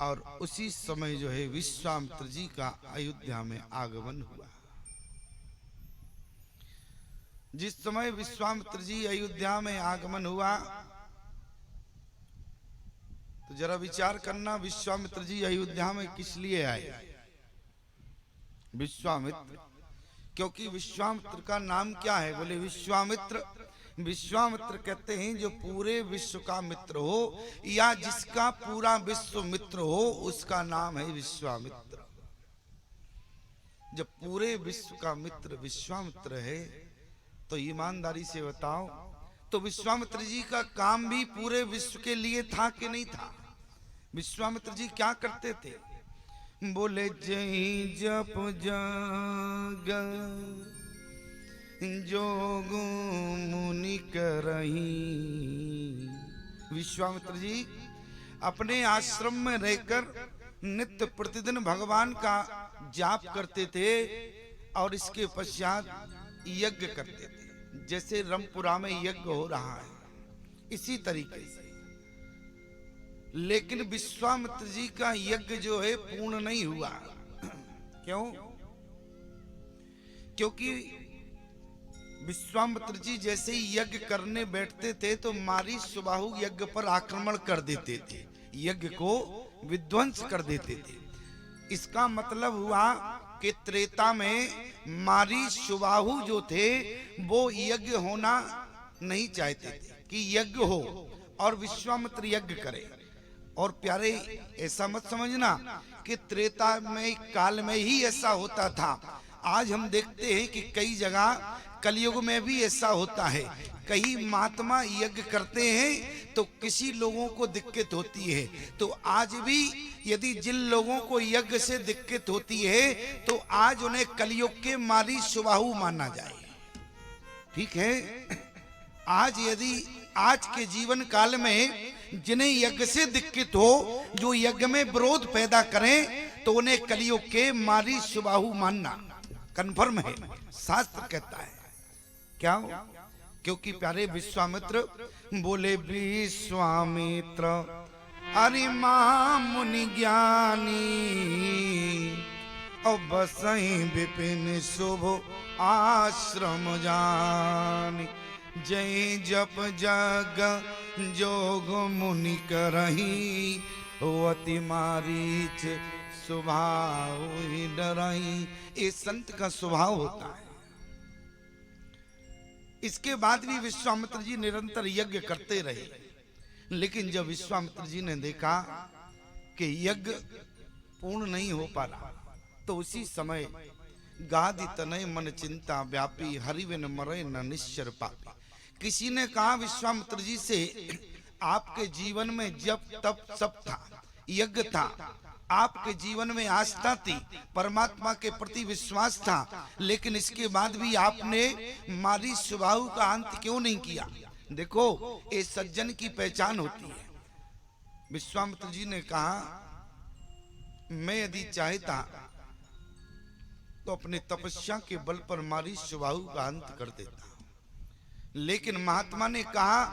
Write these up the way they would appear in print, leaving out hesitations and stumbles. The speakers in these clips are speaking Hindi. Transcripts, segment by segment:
और उसी समय जो है विश्वामित्र जी का अयोध्या में आगमन हुआ। जिस समय विश्वामित्र जी अयोध्या में आगमन हुआ तो जरा विचार करना, विश्वामित्र जी अयोध्या में किस लिए आए? विश्वामित्र, क्योंकि विश्वामित्र का नाम क्या है? बोले विश्वामित्र। विश्वामित्र कहते हैं जो पूरे विश्व का मित्र हो या जिसका पूरा विश्व मित्र हो उसका नाम है विश्वामित्र। जब पूरे विश्व का मित्र विश्वामित्र है तो ईमानदारी से बताओ, तो विश्वामित्र जी का काम भी पूरे विश्व के लिए था कि नहीं था? विश्वामित्र जी क्या करते थे? बोले जय जप जग जोग मुनि करही। विश्वामित्र जी अपने आश्रम में रहकर नित्य प्रतिदिन भगवान का जाप करते थे और इसके पश्चात यज्ञ करते थे। जैसे रमपुरा में यज्ञ हो रहा है इसी तरीके से। लेकिन विश्वामित्र जी का यज्ञ जो है पूर्ण नहीं हुआ। क्यों? क्योंकि विश्वामित्र जी जैसे ही यज्ञ करने बैठते थे तो मारी सुबाहु यज्ञ पर आक्रमण कर देते थे, यज्ञ को विध्वंस कर देते थे। इसका मतलब हुआ कि त्रेता में मारी सुबाहु जो थे वो यज्ञ होना नहीं चाहते थे कि यज्ञ हो और विश्वामित्र यज्ञ करे। और प्यारे ऐसा मत समझना कि त्रेता में काल में ही ऐसा होता था। आज हम देखते हैं कि कई जगह कलयुग में भी ऐसा होता है। कई महात्मा यज्ञ करते हैं तो किसी लोगों को दिक्कत होती है। तो आज भी यदि जिन लोगों को यज्ञ से दिक्कत होती है तो आज उन्हें कलयुग के मारी सुबाहु माना जाए। ठीक है? आज यदि आज के जीवन काल में जिन्हें यज्ञ से दिक्कत हो, जो यज्ञ में विरोध पैदा करें, तो उन्हें कलयुग के मारी सुबाहु मानना कन्फर्म है, शास्त्र कहता है। क्या? क्योंकि प्यारे विश्वामित्र बोले विश्वामित्र अरे मुनि ज्ञानी और बसई विपिन शुभ आश्रम जानी। जय जप जग जोग मुनि करही अति मारीच स्वभाव डरही। ये संत का स्वभाव होता है। इसके बाद भी विश्वामित्र जी निरंतर यज्ञ करते रहे। लेकिन जब विश्वामित्र जी ने देखा कि यज्ञ पूर्ण नहीं हो पा रहा तो उसी समय गादि तनय मन चिंता व्यापी हरिविन मरे न निश्चर पापी। किसी ने कहा विश्वामित्र जी से, आपके जीवन में जब तप सब था, यज्ञ था, आपके जीवन में आस्था थी, परमात्मा के प्रति विश्वास था, लेकिन इसके बाद भी आपने मारी स्वभाव का अंत क्यों नहीं किया? देखो, ये सज्जन की पहचान होती है। विश्वामित्र जी ने कहा, मैं यदि चाहता तो अपने तपस्या के बल पर मारी स्वभाव का अंत कर देता, लेकिन महात्मा ने कहा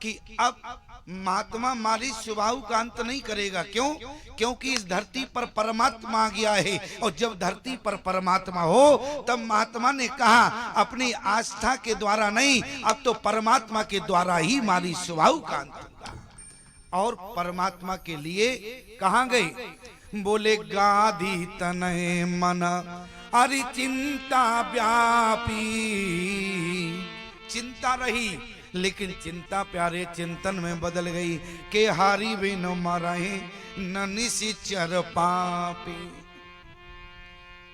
कि अब महात्मा मारी स्वभाव का अंत नहीं करेगा। क्यों? क्योंकि इस धरती पर परमात्मा आ गया है, और जब धरती पर परमात्मा हो तब महात्मा ने कहा अपनी आस्था के द्वारा नहीं, अब तो परमात्मा के द्वारा ही मारी स्वभाव का अंत होगा। और परमात्मा के लिए कहाँ गए? बोले गादि तनय मन अरे चिंता व्यापी। चिंता रही, लेकिन चिंता प्यारे चिंतन में बदल गई के हारी बिन मरहे न निश्चर पापी।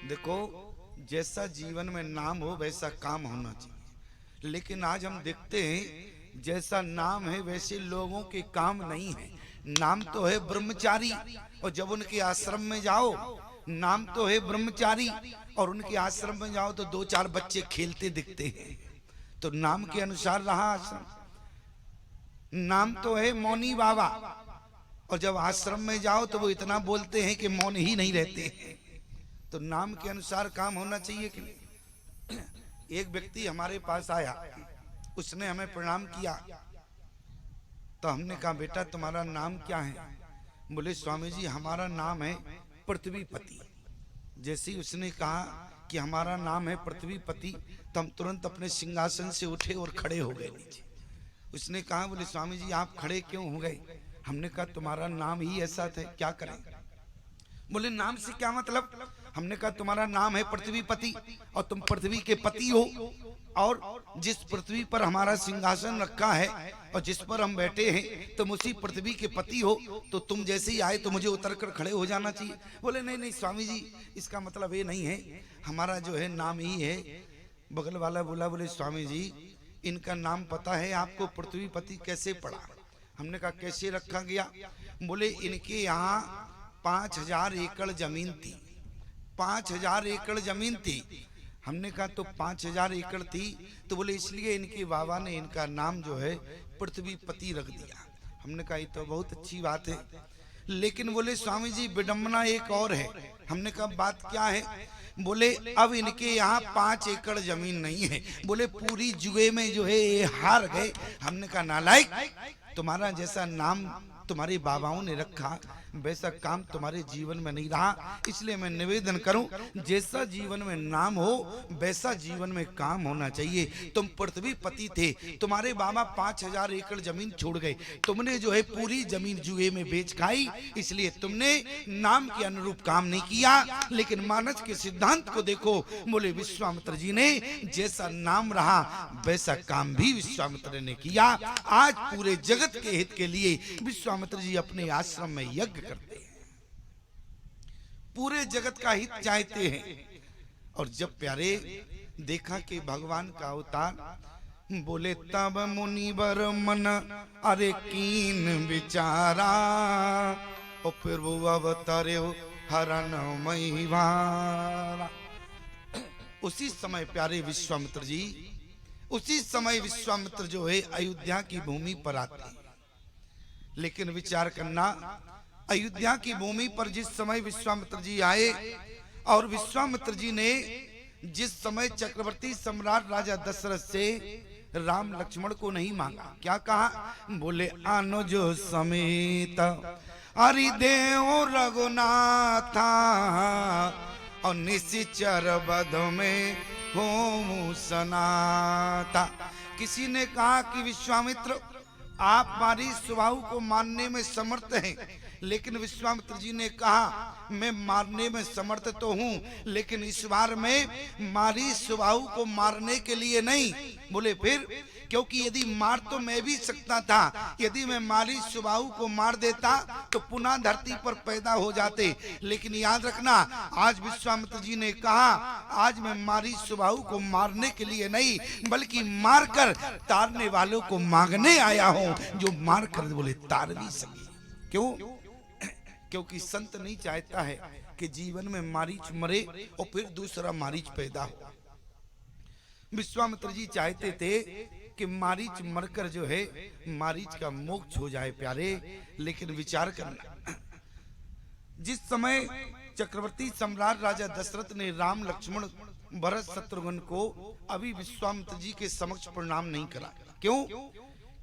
देखो, जैसा जीवन में नाम हो वैसा काम होना चाहिए, लेकिन आज हम देखते हैं जैसा नाम है वैसे लोगों के काम नहीं है। नाम तो है ब्रह्मचारी, और जब उनके आश्रम में जाओ, नाम तो है ब्रह्मचारी, और उनके आश्रम में जाओ तो 2-4 बच्चे खेलते दिखते हैं, तो नाम के अनुसार रहा आश्रम। नाम तो है मौनी बाबा, और जब आश्रम में जाओ तो वो इतना बोलते हैं कि मौन ही नहीं रहते हैं। तो नाम के अनुसार काम होना चाहिए कि नहीं? एक व्यक्ति हमारे पास आया, उसने हमें प्रणाम किया, तो हमने कहा बेटा तुम्हारा नाम क्या है? बोले स्वामी जी हमारा नाम है पृथ्वीपति। जैसे ही उसने कहा कि हमारा नाम है पृथ्वीपति, तो हम तुरंत अपने सिंहासन से उठे और खड़े हो गए नीचे। उसने कहा बोले स्वामी जी आप खड़े क्यों हो गए? हमने कहा तुम्हारा नाम ही ऐसा था, क्या करें? बोले नाम से क्या मतलब? हमने कहा तुम्हारा नाम है पृथ्वीपति और तुम पृथ्वी के पति हो, और जिस पृथ्वी पर हमारा सिंहासन रखा है और जिस पर हम बैठे हैं तुम उसी पृथ्वी के पति हो, तो तुम जैसे ही आए तो मुझे उतर कर खड़े हो जाना चाहिए। बोले नहीं नहीं स्वामी जी इसका मतलब ये नहीं है, हमारा जो है नाम ही है। बगल वाला बोला बोले स्वामी जी इनका नाम पता है आपको, पृथ्वीपति कैसे पड़ा? हमने कहा कैसे रखा गया? बोले इनके यहाँ 5000 एकड़ जमीन थी, 5000 एकड़ जमीन थी। हमने कहा तो 5000 एकड़ थी, तो बोले इसलिए इनके बाबा ने इनका नाम जो है पृथ्वीपति रख दिया। हमने कहा ये तो बहुत अच्छी बात है, लेकिन बोले स्वामी जी विडंबना एक और है। हमने कहा बात क्या है? बोले अब इनके यहाँ 5 एकड़ जमीन नहीं है, बोले पूरी जुए में जो है ये हार गए। हमने कहा नालायक, तुम्हारा जैसा नाम तुम्हारे बाबाओं ने रखा वैसा काम तुम्हारे जीवन में नहीं रहा, इसलिए मैं निवेदन करूं जैसा जीवन में नाम हो वैसा जीवन में काम होना चाहिए। तुम पृथ्वीपति थे, तुम्हारे बाबा 5000 एकड़ जमीन छोड़ गए, तुमने जो है पूरी जमीन जुए में बेच खाई, इसलिए तुमने नाम के अनुरूप काम नहीं किया। लेकिन मानस के सिद्धांत को देखो, बोले विश्वामित्र जी ने जैसा नाम रहा वैसा काम भी विश्वामित्र ने किया। आज पूरे जगत के हित के लिए विश्वामित्र जी अपने आश्रम में यज्ञ करते हैं, पूरे जगत का हित चाहते हैं। और जब प्यारे देखा कि भगवान का अवतार, बोले तब मुनिवर मन अरे कीन विचारा, और फिर वो अवतारे हरण महिवारा। उसी समय प्यारे विश्वामित्र जी, उसी समय विश्वामित्र जो है अयोध्या की भूमि पर आते हैं। लेकिन विचार करना, अयोध्या की भूमि पर जिस समय विश्वामित्र जी आए, और विश्वामित्र जी ने जिस समय चक्रवर्ती सम्राट राजा दशरथ से राम लक्ष्मण को नहीं मांगा, क्या कहा? बोले अनुज समेत हरिदेव रघुनाथा, और निशिचर बध में होमु सनाता। किसी ने कहा कि विश्वामित्र आप हमारी स्वभाव को मानने में समर्थ हैं, लेकिन विश्वामित्र जी ने कहा मैं मारने में समर्थ तो हूं, लेकिन इस बार मैं मारी स्वभाव को मारने के लिए नहीं। बोले फिर? क्योंकि यदि मार तो मैं भी सकता था, यदि मैं मारी स्वभाव को मार देता तो पुनः धरती पर पैदा हो जाते। लेकिन याद रखना, आज विश्वामित्र जी ने कहा आज मैं मारी स्वभाव को मारने के लिए नहीं, बल्कि मारकर तारने वालों को मांगने आया हूं, जो मार कर बोले तार भी सके। क्यों? क्योंकि संत नहीं चाहता है कि जीवन में मारीच मरे और फिर दूसरा मारीच पैदा हो। विश्वामित्र जी चाहते थे कि मारीच मरकर जो है मारीच का मोक्ष हो जाए प्यारे। लेकिन विचार करना, जिस समय चक्रवर्ती सम्राट राजा दशरथ ने राम लक्ष्मण भरत शत्रुघ्न को अभी विश्वामित्र जी के समक्ष प्रणाम नहीं करा। क्यों?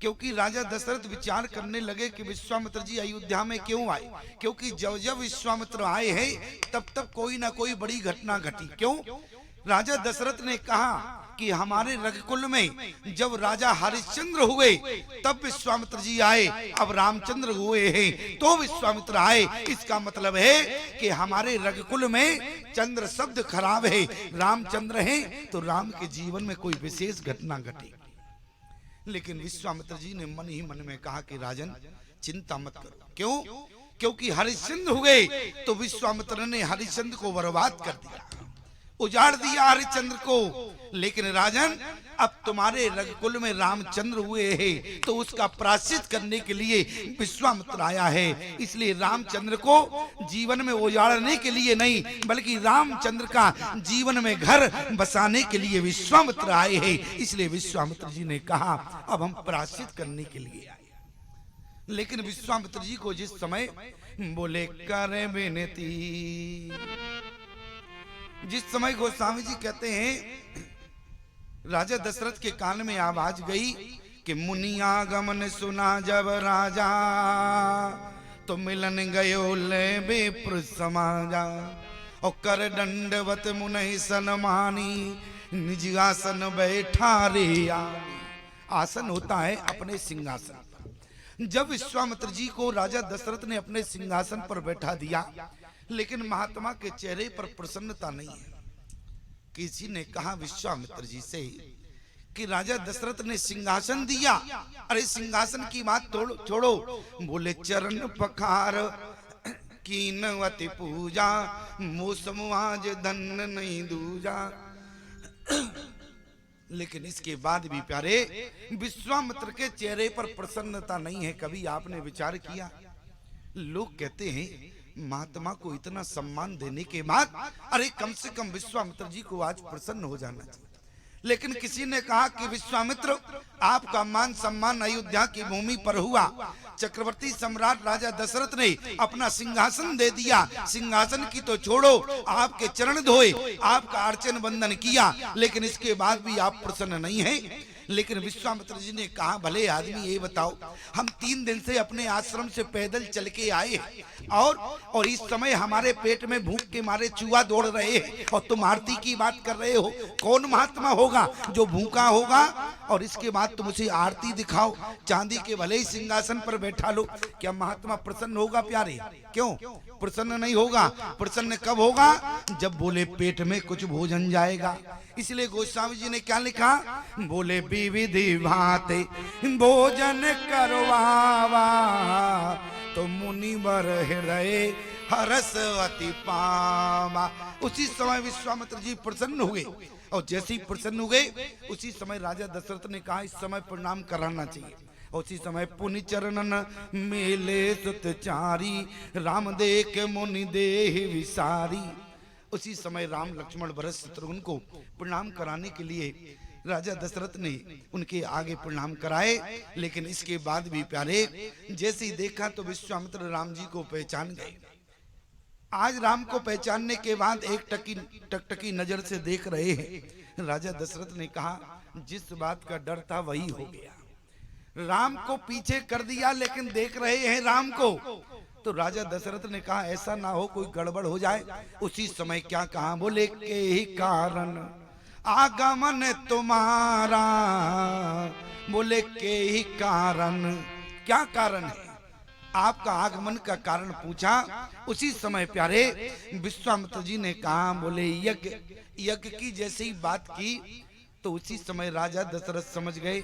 क्योंकि राजा दशरथ विचार करने लगे कि विश्वामित्र जी अयोध्या में क्यों आए, क्योंकि जब जब विश्वामित्र आए हैं तब तब कोई ना कोई बड़ी घटना घटी। क्यों? राजा दशरथ ने कहा कि हमारे रघुकुल में जब राजा हरिश्चंद्र हुए तब विश्वामित्र जी आए, अब रामचंद्र हुए हैं तो विश्वामित्र आए। इसका मतलब है कि हमारे रघुकुल में चंद्र शब्द खराब है, रामचंद्र हैं तो राम के जीवन में कोई विशेष घटना घटेगी। लेकिन विश्वामित्र जी ने मन ही मन में कहा कि राजन चिंता मत करो। क्यों? क्योंकि हरिश्चंद्र हुए तो विश्वामित्र ने हरिश्चंद्र को बर्बाद कर दिया, उजाड़ दिया हरिश्चंद्र को। लेकिन राजन अब तुम्हारे रघुकुल में रामचंद्र हुए हैं तो उसका प्रायश्चित करने के लिए विश्वामित्र आया है। इसलिए रामचंद्र को जीवन में उजाड़ने के लिए नहीं, बल्कि रामचंद्र का जीवन में घर बसाने के लिए विश्वामित्र आए हैं। इसलिए विश्वामित्र जी ने कहा अब हम प्रायश्चित करने के लिए आए। लेकिन विश्वामित्र जी को जिस समय बोले करे बेनती, जिस समय गोस्वामी जी कहते हैं राजा दशरथ के कान में आवाज गई कि मुनिया गमन सुना जब राजा, तो मिलन गयो ले विप्र समाजा और कर दंडवत मुनि सनमानी निज आसन बैठा रे आनी। आसन होता है अपने सिंहासन पर। जब विश्वामित्र जी को राजा दशरथ ने अपने सिंहासन पर बैठा दिया, लेकिन महात्मा के चेहरे पर प्रसन्नता नहीं है। किसी ने कहा विश्वामित्र जी से कि राजा दशरथ ने सिंहासन दिया, अरे सिंहासन की बात छोड़ो, बोले चरण पखार कीनवति पूजा मौसम आज धन नहीं दूजा। लेकिन इसके बाद भी प्यारे विश्वामित्र के चेहरे पर प्रसन्नता नहीं है। कभी आपने विचार किया, लोग कहते हैं महात्मा को इतना सम्मान देने के बाद अरे कम से कम विश्वामित्र जी को आज प्रसन्न हो जाना चाहिए। लेकिन किसी ने कहा कि विश्वामित्र आपका मान सम्मान अयोध्या की भूमि पर हुआ, चक्रवर्ती सम्राट राजा दशरथ ने अपना सिंहासन दे दिया, सिंहासन की तो छोड़ो आपके चरण धोए, आपका अर्चन बंदन किया, लेकिन इसके बाद भी आप प्रसन्न नहीं हैं। लेकिन विश्वामित्र जी ने कहा भले आदमी ये बताओ, हम 3 दिन से अपने आश्रम से पैदल चल के आए हैं और इस समय हमारे पेट में भूख के मारे चूहा दौड़ रहे हैं और तुम आरती की बात कर रहे हो। कौन महात्मा होगा जो भूखा होगा और इसके बाद तुम उसे आरती दिखाओ, चांदी के भले ही सिंहासन पर बैठा लो। क्या महात्मा प्रसन्न होगा प्यारे? क्यों प्रसन्न नहीं होगा? प्रसन्न कब होगा? जब बोले पेट में कुछ भोजन जाएगा। इसलिए गोस्वामी जी ने क्या लिखा, बोले विधि भांति भोजन करवावा तो मुनिवर हृदय हरस अति पावा। उसी समय विश्वामित्र जी प्रसन्न हुए और जैसे ही प्रसन्न हुए उसी समय राजा दशरथ ने कहा इस समय प्रणाम कराना चाहिए। उसी समय पुनि चरणन मेले सुतचारी राम देख मुनि देह विसारी। उसी समय राम लक्ष्मण भरत शत्रुघ्न को प्रणाम कराने के लिए राजा दशरथ ने उनके आगे प्रणाम कराए। लेकिन इसके बाद भी प्यारे जैसे ही देखा तो विश्वामित्र राम जी को पहचान गए। आज राम को पहचानने के बाद एक टकटकी नजर से देख रहे हैं। राजा दशरथ ने कहा जिस बात का डर था वही हो गया, राम को पीछे कर दिया लेकिन देख रहे हैं राम को। तो राजा दशरथ ने कहा ऐसा ना हो कोई गड़बड़ हो जाए। उसी समय क्या कहा, बोले के ही कारण आगमन तुम्हारा, बोले के ही कारण। क्या कारण है? आपका आगमन का कारण पूछा। उसी समय प्यारे विश्वामित्र जी ने कहा, बोले यज्ञ की जैसे ही बात की तो उसी समय राजा दशरथ समझ गए,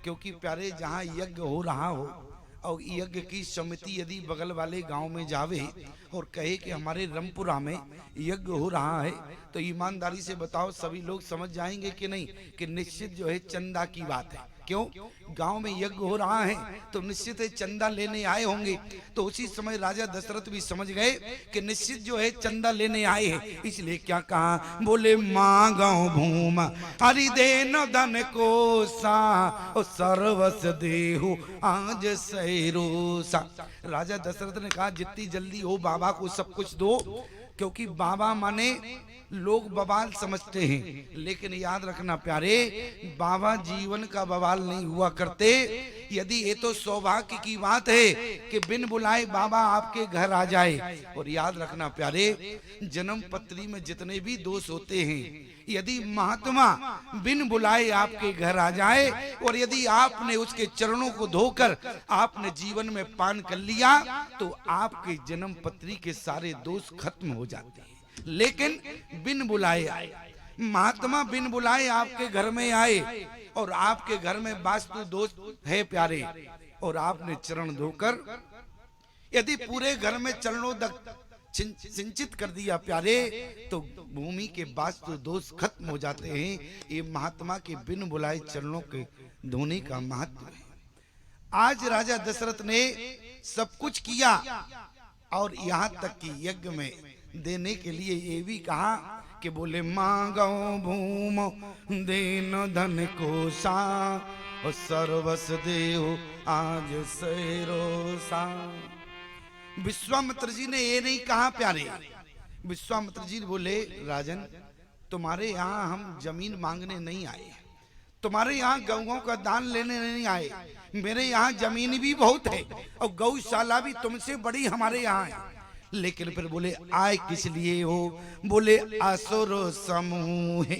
क्योंकि प्यारे जहाँ यज्ञ हो रहा हो और यज्ञ की समिति यदि बगल वाले गांव में जावे और कहे कि हमारे रमपुरा में यज्ञ हो रहा है, तो ईमानदारी से बताओ सभी लोग समझ जाएंगे कि नहीं कि निश्चित जो है चंदा की बात है। क्यों? गांव में यज्ञ हो रहा है तो निश्चित है चंदा लेने आए होंगे। तो उसी समय राजा दशरथ भी समझ गए कि निश्चित जो है चंदा लेने आए हैं। इसलिए क्या कहा, बोले मांगो भूम हरिदेन धन कोसा और सर्वस देहु आज सैरोसा। राजा दशरथ ने कहा जितनी जल्दी हो बाबा को सब कुछ दो, क्योंकि बाबा माने लोग बवाल समझते हैं, लेकिन याद रखना प्यारे बाबा जीवन का बवाल नहीं हुआ करते। यदि ये तो सौभाग्य की बात है कि बिन बुलाए बाबा आपके घर आ जाए। और याद रखना प्यारे जन्म पत्री में जितने भी दोष होते हैं, यदि महात्मा बिन बुलाए आपके घर आ जाए और यदि आपने उसके चरणों को धोकर आपने जीवन में पान कर लिया तो आपके जन्म पत्री के सारे दोष खत्म हो जाते हैं। लेकिन बिन बुलाए आए, महात्मा बिन बुलाए आपके घर में आए और आपके घर में वास्तु दोष है प्यारे, और आपने चरण धोकर यदि पूरे घर में चरणों तक सिंचित कर दिया प्यारे, तो भूमि के वास्तु दोष खत्म हो जाते हैं। ये महात्मा के बिन बुलाए चरणों के धोने का महत्व है। आज राजा दशरथ ने सब कुछ किया और यहाँ तक कि यज्ञ में देने के लिए ये भी कहा कि बोले मांगो भूम देन धन कोसा और सर्वस देहु आज सैरोसा। विश्वामित्र जी ने ये नहीं कहा प्यारे, विश्वामित्र जी बोले राजन तुम्हारे यहाँ हम जमीन मांगने नहीं आए, तुम्हारे यहाँ गौओं का दान लेने नहीं आए, मेरे यहाँ जमीन भी बहुत है और गौशाला भी तुमसे बड़ी हमारे यहाँ है। लेकिन फिर बोले आए किस लिए हो? बोले असुर समूह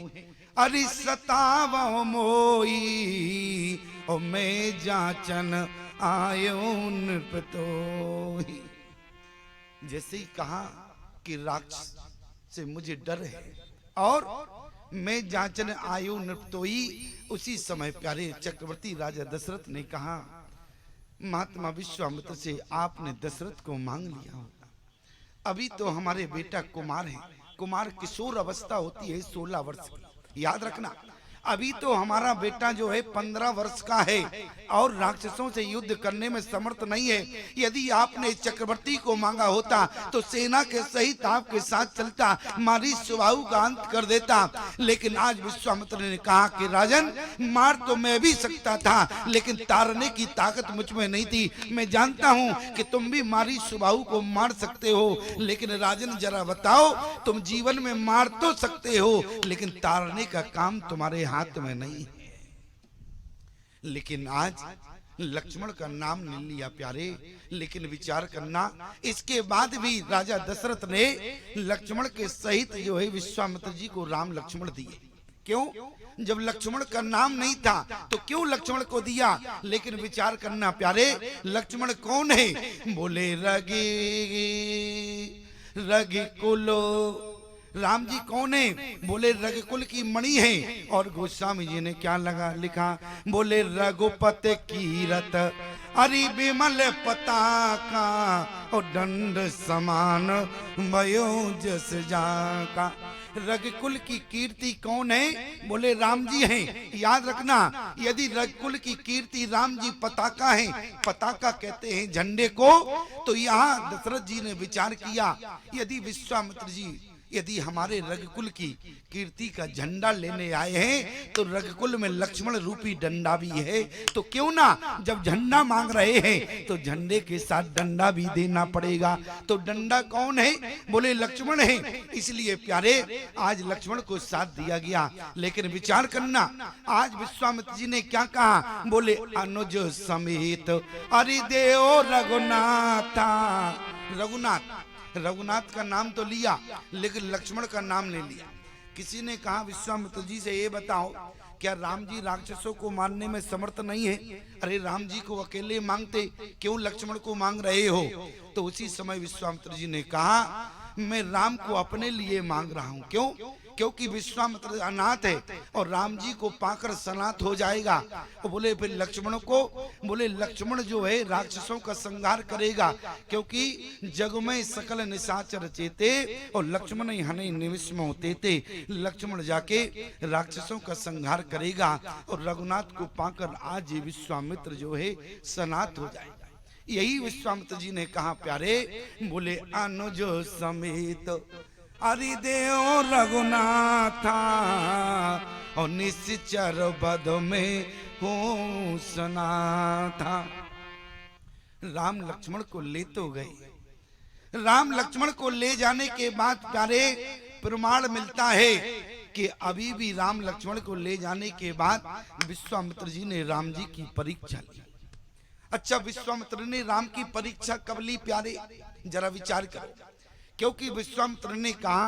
अरे सतावो मोई और मैं जाचन आयो नृपतोई। जैसे ही कहा कि राक्षस से मुझे डर है और मैं जांचन आयु नृपतोई, उसी समय प्यारे चक्रवर्ती राजा दशरथ ने कहा महात्मा विश्वामित्र से आपने दशरथ को मांग लिया होगा, अभी तो हमारे बेटा कुमार है, कुमार किशोर अवस्था होती है 16 वर्ष की, याद रखना अभी तो हमारा बेटा जो है 15 वर्ष का है और राक्षसों से युद्ध करने में समर्थ नहीं है। यदि आपने चक्रवर्ती को मांगा होता तो सेना के सहित आपके साथ चलता, मारी सुबाहु का अंत कर देता। लेकिन आज विश्वामित्र ने कहा कि राजन मार तो मैं भी सकता था, लेकिन तारने की ताकत मुझ में नहीं थी। मैं जानता हूं कि तुम भी मारी सुबाहु को मार सकते हो, लेकिन राजन जरा बताओ, तुम जीवन में मार तो सकते हो लेकिन तारने का काम तुम्हारे हाथ में नहीं है। लेकिन आज लक्ष्मण का नाम ले लिया प्यारे, लेकिन विचार करना इसके बाद भी राजा दशरथ ने लक्ष्मण के सहित जो है विश्वामित्र जी को राम लक्ष्मण दिए। क्यों? जब लक्ष्मण का नाम नहीं था तो क्यों लक्ष्मण को दिया? लेकिन विचार करना प्यारे, लक्ष्मण कौन है? बोले रगे रगे कुलो, राम जी कौन है? बोले रघुकुल की मणि है। और गोस्वामी जी ने क्या लगा लिखा? बोले रघुपत कीरत अरि विमल पताका और दंड समान भयो जस जाका। रघुकुल की कीर्ति कौन है? बोले राम जी हैं। याद रखना, यदि रघुकुल की कीर्ति राम जी पताका है, पताका कहते हैं झंडे को, तो यहाँ दशरथ जी ने विचार किया यदि विश्वामित्र जी यदि हमारे रघुकुल की कीर्ति का झंडा लेने आए हैं तो रघुकुल में लक्ष्मण रूपी डंडा भी है, तो क्यों ना जब झंडा मांग रहे हैं तो झंडे के साथ डंडा भी देना पड़ेगा। तो डंडा कौन है? बोले लक्ष्मण है। इसलिए प्यारे आज लक्ष्मण को साथ दिया गया। लेकिन विचार करना, आज विश्वामित्र जी ने क्या कहा? बोले अनुज समेत अरि देव रघुनाथा। रघुनाथ, रघुनाथ का नाम तो लिया लेकिन लक्ष्मण का नाम नहीं लिया। किसी ने कहा विश्वामित्र जी से ये बताओ, क्या राम जी राक्षसों को मारने में समर्थ नहीं है? अरे राम जी को अकेले मांगते, क्यों लक्ष्मण को मांग रहे हो? तो उसी समय विश्वामित्र जी ने कहा मैं राम को अपने लिए मांग रहा हूँ। क्यों? क्योंकि विश्वामित्र अनाथ है और राम जी को पाकर सनाथ हो जाएगा। और बोले फिर लक्ष्मण को, बोले लक्ष्मण जो है राक्षसों का संहार करेगा, क्योंकि जग में सकल निशाचर चेते और लक्ष्मण ही हने निविष्म होते थे। लक्ष्मण जाके राक्षसों का संहार करेगा और रघुनाथ को पाकर आज ये विश्वामित्र जो है सनाथ हो जाएगा। यही विश्वामित्र जी ने कहा प्यारे, बोले अनुज समेत अरि देव रघुनाथा और निश्चर बद में हो सनाथा। राम लक्ष्मण को ले तो गए। राम लक्ष्मण को ले जाने के बाद प्यारे प्रमाण मिलता है कि अभी भी राम लक्ष्मण को ले जाने के बाद विश्वामित्र जी ने राम जी की परीक्षा ली। अच्छा, विश्वामित्र ने राम की परीक्षा कब ली प्यारे? जरा विचार करो। क्योंकि विश्वामित्र ने कहा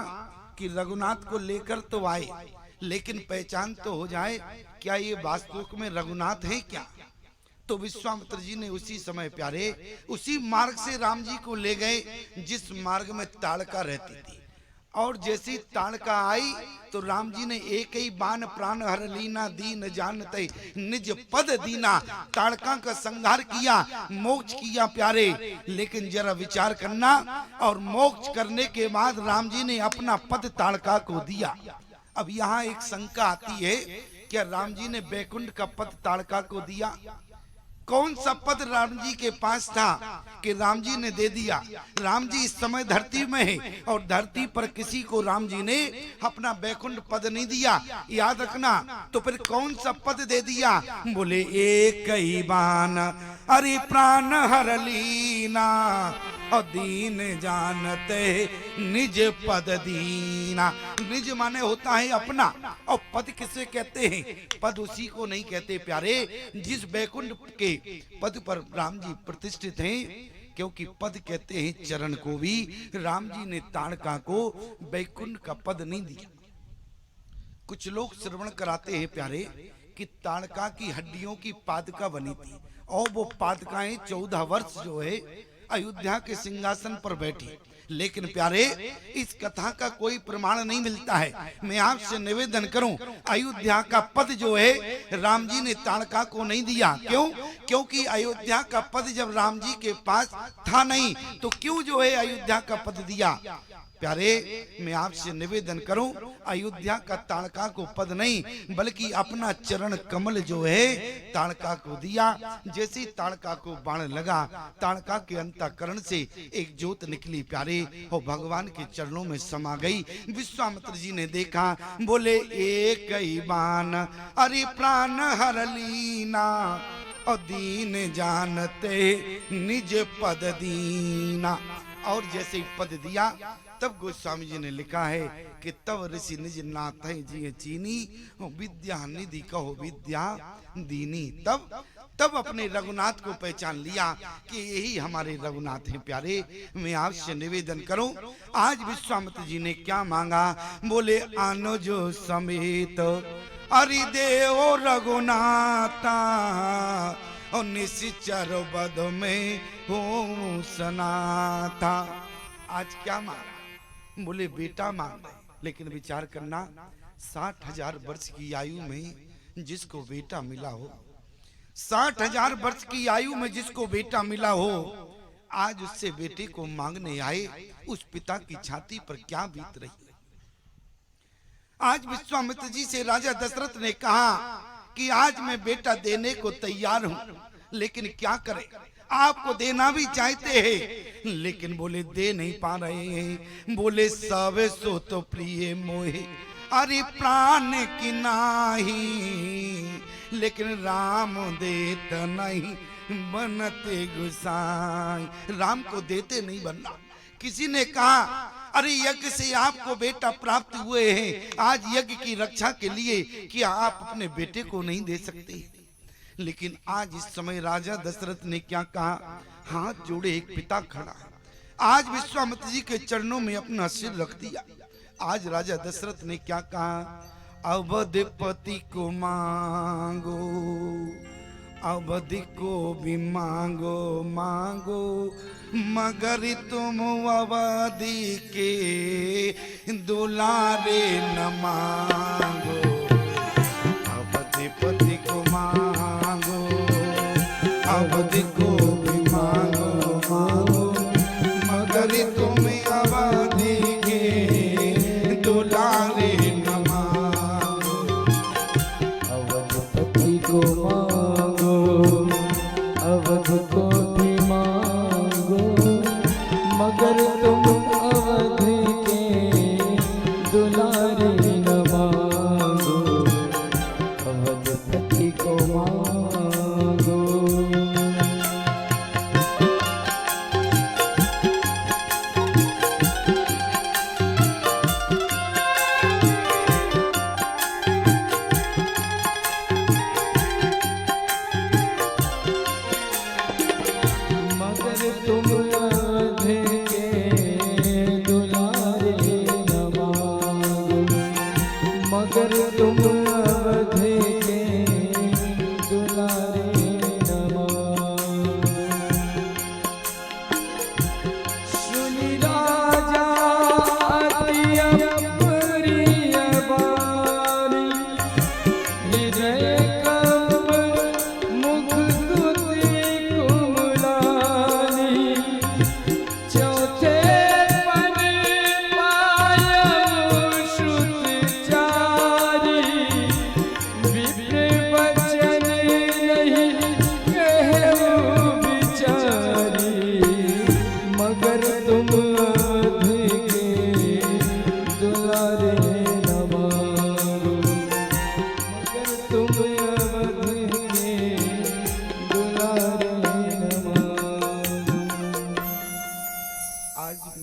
कि रघुनाथ को लेकर तो आए, लेकिन पहचान तो हो जाए क्या ये वास्तविक में रघुनाथ है क्या? तो विश्वामित्र जी ने उसी समय प्यारे उसी मार्ग से राम जी को ले गए जिस मार्ग में ताड़का रहती थी। और जैसी ताड़का आई तो राम जी ने एक ही बाण प्राण हर लीना दीन जानते निज पद दीना। ताड़का का संहार किया, मोक्ष किया प्यारे। लेकिन जरा विचार करना, और मोक्ष करने के बाद राम जी ने अपना पद ताड़का को दिया। अब यहाँ एक शंका आती है, क्या राम जी ने बैकुंठ का पद ताड़का को दिया? कौन सा पद राम जी के पास था कि राम जी ने दे दिया? राम जी इस समय धरती में है और धरती पर किसी को राम जी ने अपना बैकुंठ पद नहीं दिया, याद रखना। तो फिर कौन सा पद दे दिया? बोले एक ही बाण अरे प्राण हर लीना और दीन जानते निज पद दीना। निज माने होता है अपना, और पद किसे कहते हैं? पद उसी को नहीं कहते प्यारे जिस बैकुंठ के पद पर राम जी प्रतिष्ठित हैं, क्योंकि पद कहते हैं चरण को भी। राम जी ने ताड़का को बैकुंठ का पद नहीं दिया। कुछ लोग श्रवण कराते हैं प्यारे कि ताड़का की हड्डियों की पादका बनी थी, और वो पादकाएं 14 वर्ष जो है अयोध्या के सिंहासन पर बैठी। लेकिन प्यारे इस कथा का कोई प्रमाण नहीं मिलता है। मैं आपसे निवेदन करूं, अयोध्या का पद जो है राम जी ने ताड़का को नहीं दिया। क्यों? क्योंकि अयोध्या का पद जब राम जी के पास था नहीं, तो क्यों जो है अयोध्या का पद दिया? प्यारे मैं आपसे निवेदन करूं, अयोध्या का ताड़का को पद नहीं बल्कि अपना चरण कमल जो है ताड़का को दिया। जैसे ताड़का को बाण लगा, ताड़का के अंतःकरण से एक ज्योत निकली प्यारे, और भगवान के चरणों में समा गई। विश्वामित्र जी ने देखा, बोले एक ही बाण अरे प्राण हर लीना, और दीन जानते निज पद दीना। और जैसे ही पद दिया तब गोस्वामी जी ने लिखा है कि तब ऋषि निज नाथ जी चीनी, विद्या निधि कहो विद्या दीनी। तब अपने रघुनाथ को पहचान लिया कि यही हमारे रघुनाथ हैं प्यारे। मैं आपसे निवेदन करूं, आज विश्वामित्र जी ने क्या मांगा? बोले अनुज समेत अरि देव रघुनाथा, और निश्चर बद में हो सनाथा। आज क्या मांगा? बोले बेटा मांग रहे। लेकिन विचार करना, 60,000 वर्ष की आयु में जिसको बेटा मिला हो, 60,000 वर्ष की आयु में जिसको बेटा मिला हो, आज उससे बेटे को मांगने आए, उस पिता की छाती पर क्या बीत रही है? आज विश्वामित्र जी से राजा दशरथ ने कहा कि आज मैं बेटा देने को तैयार हूं, लेकिन क्या करें? आपको देना भी चाहते हैं लेकिन बोले दे नहीं पा रहे हैं। बोले सब सो तो प्रिय मोहे अरे प्राण की नाही, लेकिन राम देत नहीं बनते गुसाई। राम को देते नहीं बनना। किसी ने कहा अरे यज्ञ से आपको बेटा प्राप्त हुए हैं, आज यज्ञ की रक्षा के लिए क्या आप अपने बेटे को नहीं दे सकते? लेकिन आज इस समय राजा दशरथ ने क्या कहा? हाथ जोड़े एक पिता खड़ा। आज विश्वामित्र जी के चरणों में अपना सिर रख दिया। आज राजा दशरथ ने क्या कहा? अवधिपति को मांगो, अवधि को भी मांगो मांगो, मगर तुम अवधि के दुलारे न मांगो। अवधिपति को मांगो, अवधि को भी मांगो मांगो, मगर तुम अवधि के दुलारे न मांगो। अवधिपति को मांगो, अवधि को भी मांगो, मगर तुम अवधि के दुलारे न मांगो। अवधिपति को मांगो। मगर तुम अवधि के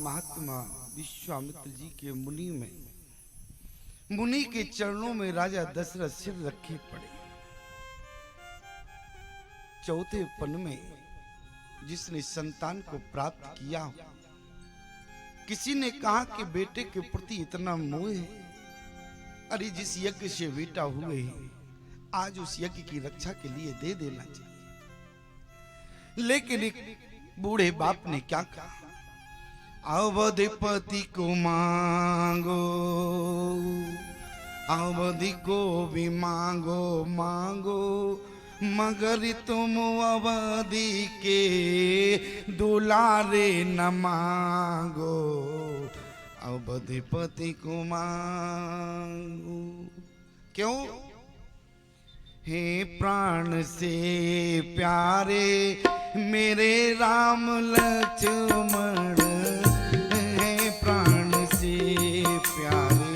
महात्मा विश्वामित्र जी के मुनि के चरणों में राजा दशरथ सिर रखे पड़े। चौथे पन में जिसने संतान को प्राप्त किया हो, किसी ने कहा कि बेटे के प्रति इतना मोह है, अरे जिस यज्ञ से बेटा हुए आज उस यज्ञ की रक्षा के लिए दे देना चाहिए। लेकिन एक बूढ़े बाप ने क्या कहा, अवधिपति को मांगो, अवधि को भी मांगो मांगो, मगर तुम अवधि के दुलारे न मांगो, अवधिपति को मांगो। क्यों? हे प्राण से प्यारे मेरे राम लक्ष्मण, हे प्राण से प्यारे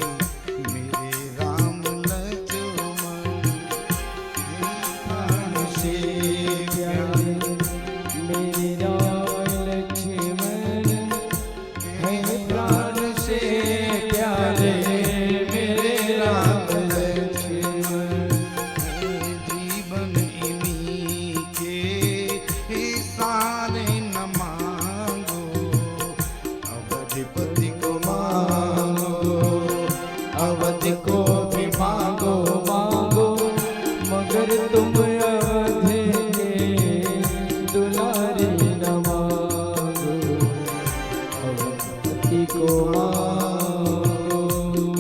मेरे राम लक्ष्मण, हे प्राण से प्यारे मेरे राम लक्ष्मण, हे प्राण से प्यारे मेरे राम लक्ष्मण, जीवन इन्हीं के सारे न मांगो, अवधिपति को मांगो, अवधि को भी मांगो मांगो, मगर तुम अवधि के दुलारे न मांगो, अवधि को मांगो।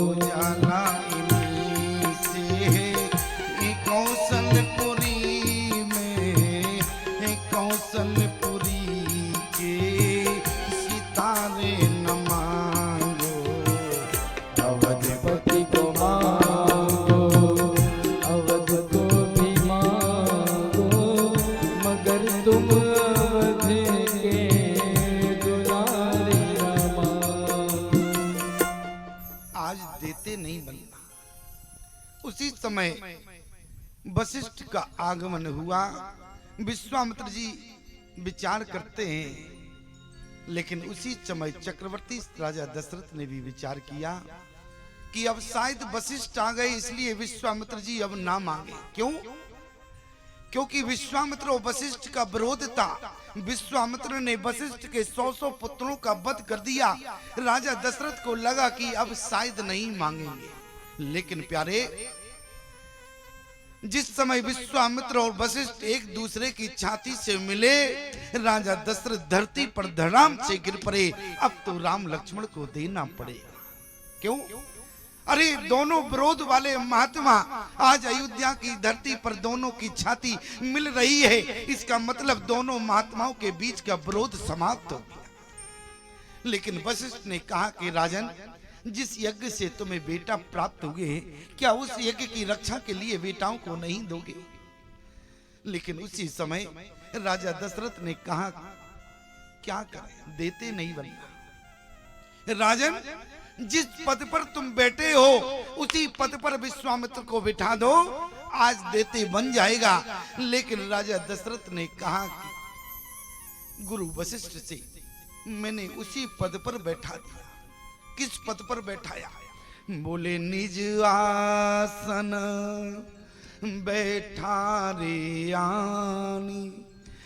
उजाला इन्हीं से कौशलपुरी में, कौशलपुरी के सितारे न मांगो, अवधिपति को मांगो, अवध को भी मांगो, मगर तुम अवधि के दुलारे न मांगो। आज देते नहीं बनना। उसी समय वशिष्ठ का आगमन हुआ। विश्वामित्र जी विचार करते हैं, लेकिन उसी समय चक्रवर्ती राजा दशरथ ने भी विचार किया कि अब शायद वशिष्ठ आ गए, इसलिए विश्वामित्र जी अब ना मांगे। क्यों? क्योंकि विश्वामित्र और वशिष्ठ का विरोध था। विश्वामित्र ने वशिष्ठ के 100 पुत्रों का वध कर दिया। राजा दशरथ को लगा कि अब शायद नहीं मांगेंगे। लेकिन प्यारे, जिस समय विश्वामित्र और वशिष्ठ एक दूसरे की छाती से मिले, राजा दशरथ धरती पर धड़ाम से गिर पड़े। अब तो राम लक्ष्मण को देना पड़ेगा। क्यों? अरे दोनों विरोध वाले महात्मा आज अयोध्या की धरती पर दोनों की छाती मिल रही है। इसका मतलब दोनों महात्माओं के बीच का विरोध समाप्त हो गया। लेकिन वशिष्ठ ने कहा कि राजन, जिस यज्ञ से तुम्हें बेटा प्राप्त हुए, क्या उस यज्ञ की रक्षा के लिए बेटाओं को नहीं दोगे? लेकिन उसी समय राजा दशरथ ने कहा, क्या करें, देते नहीं बनना। राजन, जिस पद पर तुम बैठे हो उसी पद पर विश्वामित्र को बिठा दो, आज देते बन जाएगा। लेकिन राजा दशरथ ने कहा कि गुरु वशिष्ठ से मैंने उसी पद पर बैठा दिया। किस पद पर बैठाया? बोले निज आसन बैठा रे आनी।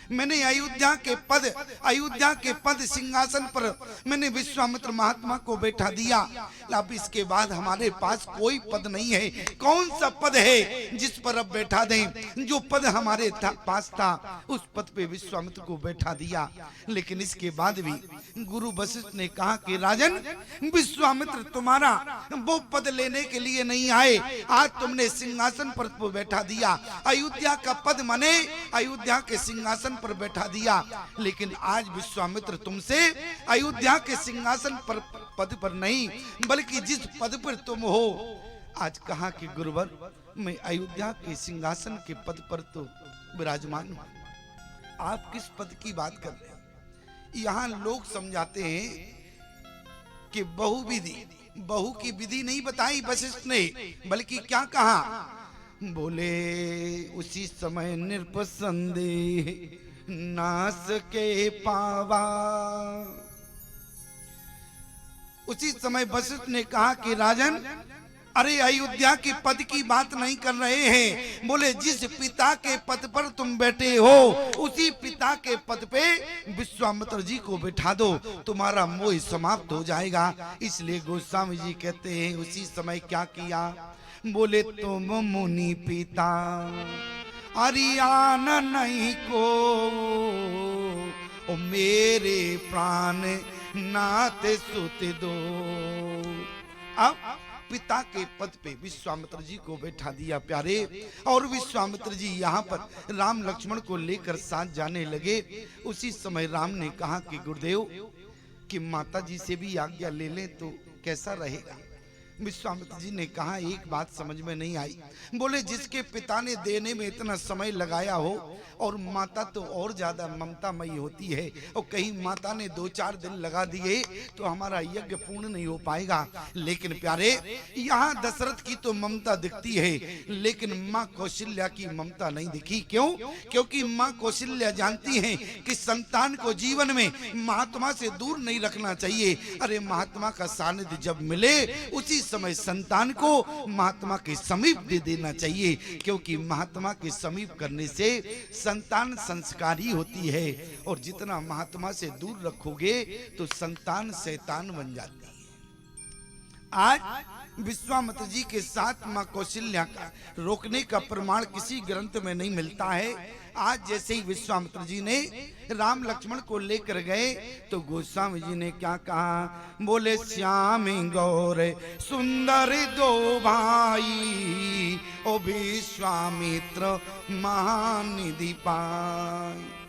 मैंने अयोध्या के पद सिंहासन पर मैंने विश्वामित्र महात्मा को बैठा दिया। अब इसके बाद हमारे पास कोई पद नहीं है। कौन सा पद है जिस पर अब बैठा दें? जो पद हमारे पास था उस पद पे विश्वामित्र को बैठा दिया। लेकिन इसके बाद भी गुरु वशिष्ठ ने कहा कि राजन, विश्वामित्र तुम्हारा वो पद लेने के लिए नहीं आए। आज तुमने सिंहासन पर बैठा दिया। अयोध्या का पद माने अयोध्या के सिंहासन पर बैठा दिया। लेकिन आज विश्वामित्र तुमसे अयोध्या के सिंहासन पर पद पर नहीं, बल्कि जिस पद पर तुम हो, आज कहा कि गुरुवर, मैं अयोध्या के सिंहासन के पद पर तो विराजमान हूं। आप किस पद की बात कर रहे हैं? यहाँ लोग समझाते हैं कि बहू की विधि नहीं बताई वशिष्ठ ने, बल्कि क्या कहा? बोले उसी समय निरपसंदेह नास के पावा। उसी समय वशिष्ठ ने कहा कि राजन, अरे अयोध्या के पद की बात नहीं कर रहे हैं। बोले जिस पिता के पद पर तुम बैठे हो उसी पिता के पद पे विश्वामित्र जी को बिठा दो, तुम्हारा मोह समाप्त हो जाएगा। इसलिए गोस्वामी जी कहते हैं उसी समय क्या किया। बोले तुम मुनि पिता अरियान नहीं को, ओ मेरे प्राण नाते सुत दो। अब पिता के पद पे विश्वामित्र जी को बैठा दिया प्यारे, और विश्वामित्र जी यहाँ पर राम लक्ष्मण को लेकर साथ जाने लगे। उसी समय राम ने कहा कि गुरुदेव कि माता जी से भी आज्ञा ले लें तो कैसा रहेगा। विश्वामित्र जी ने कहा एक बात समझ में नहीं आई। बोले जिसके पिता ने देने में इतना समय लगाया हो, और माता तो और ज्यादा ममतामयी होती है, और कहीं माता ने 2-4 दिन लगा दिए तो हमारा यज्ञ पूर्ण नहीं हो पाएगा। लेकिन प्यारे यहाँ दशरथ की तो ममता दिखती है, लेकिन माँ कौशल्या की ममता नहीं दिखी। क्यों? क्योंकि माँ कौशल्या जानती है कि संतान को जीवन में महात्मा से दूर नहीं रखना चाहिए। अरे महात्मा का सानिध्य जब मिले उसी समय संतान को महात्मा के समीप दे देना चाहिए, क्योंकि महात्मा के समीप करने से संतान संस्कारी होती है, और जितना महात्मा से दूर रखोगे तो संतान शैतान बन जाती है। आज विश्वामित्र जी के साथ मां कौशल्या का रोकने का प्रमाण किसी ग्रंथ में नहीं मिलता है। आज जैसे ही विश्वामित्र जी ने राम लक्ष्मण को लेकर गए तो गोस्वामी जी ने क्या कहा। बोले श्याम गौर सुंदर दो भाई, ओ विश्वामित्र महानिधि पाई।